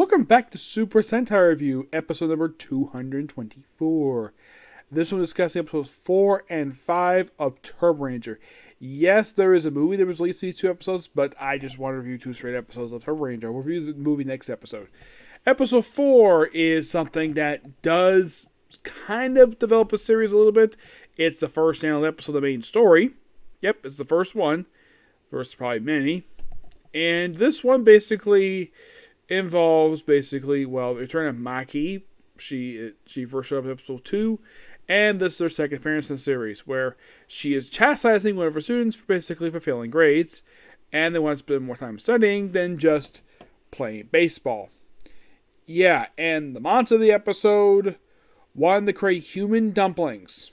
Welcome back to Super Sentai Review, episode number 224. This one discussing episodes 4 and 5 of Turboranger. Yes, there is a movie that was released these two episodes, but I just want to review two straight episodes of Turboranger. We'll review the movie next episode. Episode 4 is something that does kind of develop a series a little bit. It's the first standalone episode of the main story. Yep, it's the first one. First probably many. And this one basically involves well, the return of Maki. She first showed up in episode 2, and this is her second appearance in the series, where she is chastising one of her students for failing grades, and they want to spend more time studying than just playing baseball. Yeah, and the monster of the episode wanted to create human dumplings.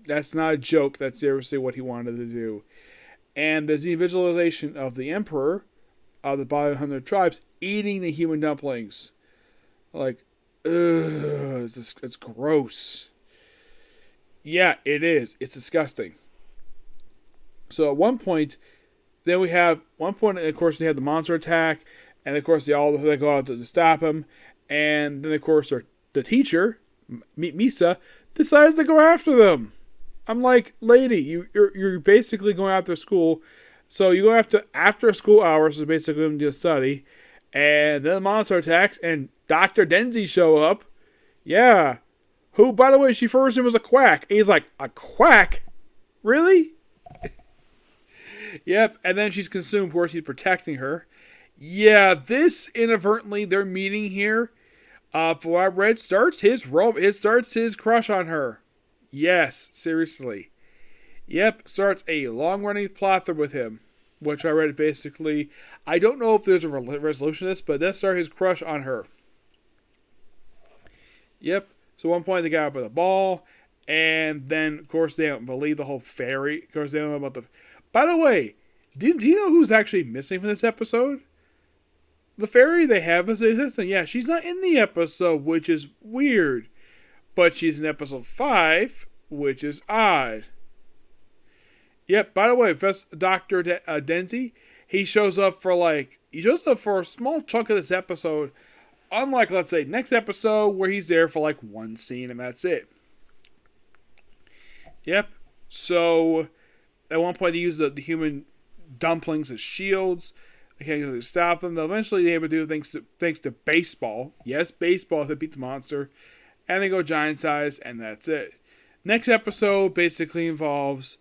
That's not a joke, that's seriously what he wanted to do. And there's the visualization of the Emperor of the body of 100 tribes eating the human dumplings. Like, ugh, it's gross. Yeah, it is. It's disgusting. So at one point, of course, they have the monster attack, and of course, they go out to stop him, and then of course, the teacher, Misa, decides to go after them. I'm like, lady, you're basically going after school. So you go after school hours is basically going to do a study. And then the monster attacks and Dr. Denzi show up. Yeah. Who, by the way, she first name was a quack. And he's like, a quack? Really? Yep. And then she's consumed. Of course, he's protecting her. Yeah, this inadvertently, their meeting here, for what I read, starts his crush on her. Yes, seriously. Yep, starts a long-running plot thread with him, which I read basically. I don't know if there's a resolution to this, but that started his crush on her. Yep, so at one point they got up with a ball, and then, of course, they don't believe the whole fairy. Of course, they don't know about the... By the way, do you know who's actually missing from this episode? The fairy they have as an assistant. Yeah, she's not in the episode, which is weird. But she's in episode 5, which is odd. Yep, by the way, Dr. Denzi, he shows up for a small chunk of this episode. Unlike, let's say, next episode, where he's there for one scene and that's it. Yep, so at one point they use the human dumplings as shields. They can't really stop them. They'll eventually be able to do thanks to baseball. Yes, baseball to beat the monster. And they go giant size, and that's it. Next episode basically involves...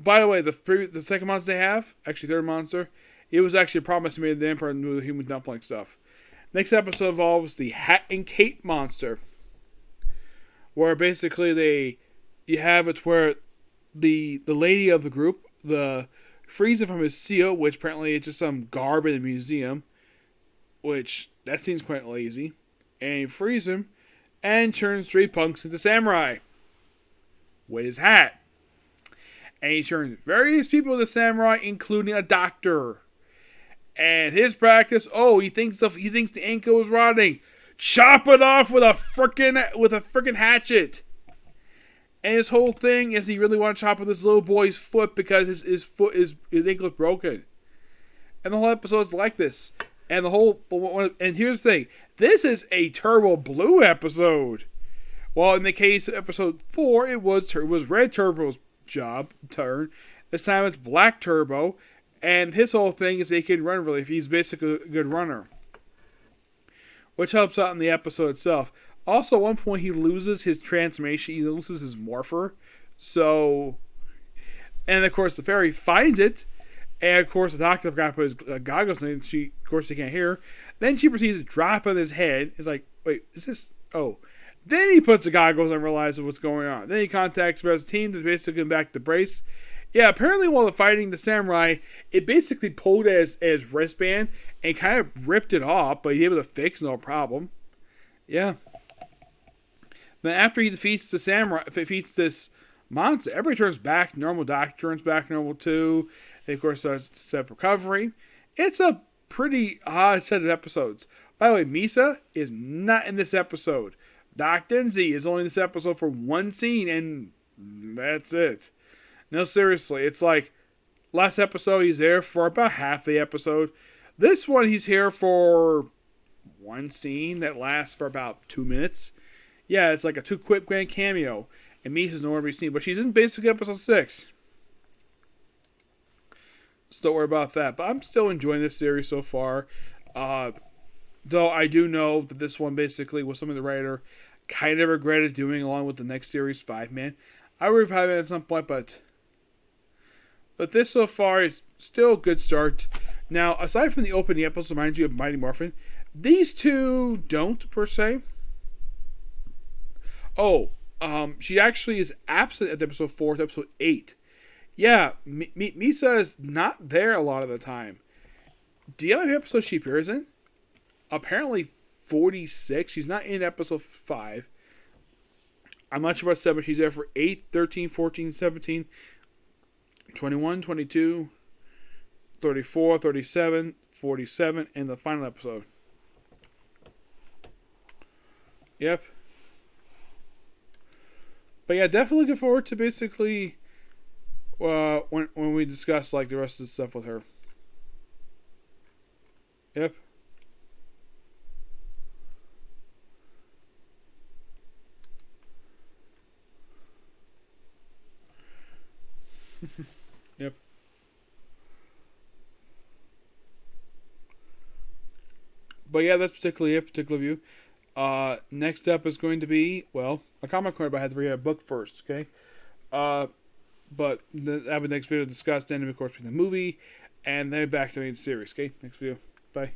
By the way, the second monster they have, actually third monster, it was actually a promise made to the Emperor and the human dumpling stuff. Next episode involves the Hat and Cape monster. Where basically it's where the lady of the group, frees him from his seal, which apparently is just some garb in the museum. Which, that seems quite lazy. And he frees him and turns 3 punks into samurai with his hat. And he turns various people into samurai, including a doctor. And his practice, he thinks the ankle is rotting. Chop it off with a frickin' hatchet. And his whole thing is he really wants to chop off this little boy's foot because his ankle is broken. And the whole episode's like this. And here's the thing. This is a Turbo Blue episode. Well, in the case of episode 4, it was Red Turbo's turn. This time it's Black Turbo. And his whole thing is he can run really. He's basically a good runner. Which helps out in the episode itself. Also, at one point, he loses his transformation. He loses his morpher. So... And, of course, the fairy finds it. And, of course, the doctor forgot to put his goggles in. She can't hear. Then she proceeds to drop on his head. It's like, wait, is this... Oh. Then he puts the goggles and realizes what's going on. Then he contacts the team to basically come back to brace. Yeah, apparently while fighting the samurai, it basically pulled his wristband and kind of ripped it off, but he's able to fix, no problem. Yeah. Then after he defeats this monster, everybody turns back normal. Doctor turns back normal too. And of course, starts to set up recovery. It's a pretty odd set of episodes. By the way, Misa is not in this episode. Doc Denzi is only in this episode for one scene, and that's it. No, seriously, it's like last episode he's there for about half the episode. This one, he's here for one scene that lasts for about 2 minutes. Yeah, it's like a 2 quick grand cameo. And Misa's nowhere to be seen, but she's in basically episode 6. So don't worry about that. But I'm still enjoying this series so far. Though I do know that this one basically was something the writer kind of regretted doing along with the next series, 5-Man. I will revive it at some point, but this so far is still a good start. Now, aside from the opening episode reminds you of Mighty Morphin, these two don't, per se. Oh, she actually is absent at episode 4 to episode 8. Yeah, Misa is not there a lot of the time. Do you know what episode she appears in? Apparently 46. She's not in episode 5. I'm not sure about 7. She's there for 8, 13, 14, 17, 21, 22, 34, 37, 47, and the final episode. Yep. But yeah, definitely looking forward to basically when we discuss like the rest of the stuff with her. Yep. Yep. But yeah, that's particularly it, particular view. Next up is going to be, well, a comic card, but I had to read a book first, okay? But I have a next video to discuss, then of course, the movie, and then back to the series, okay? Next video. Bye.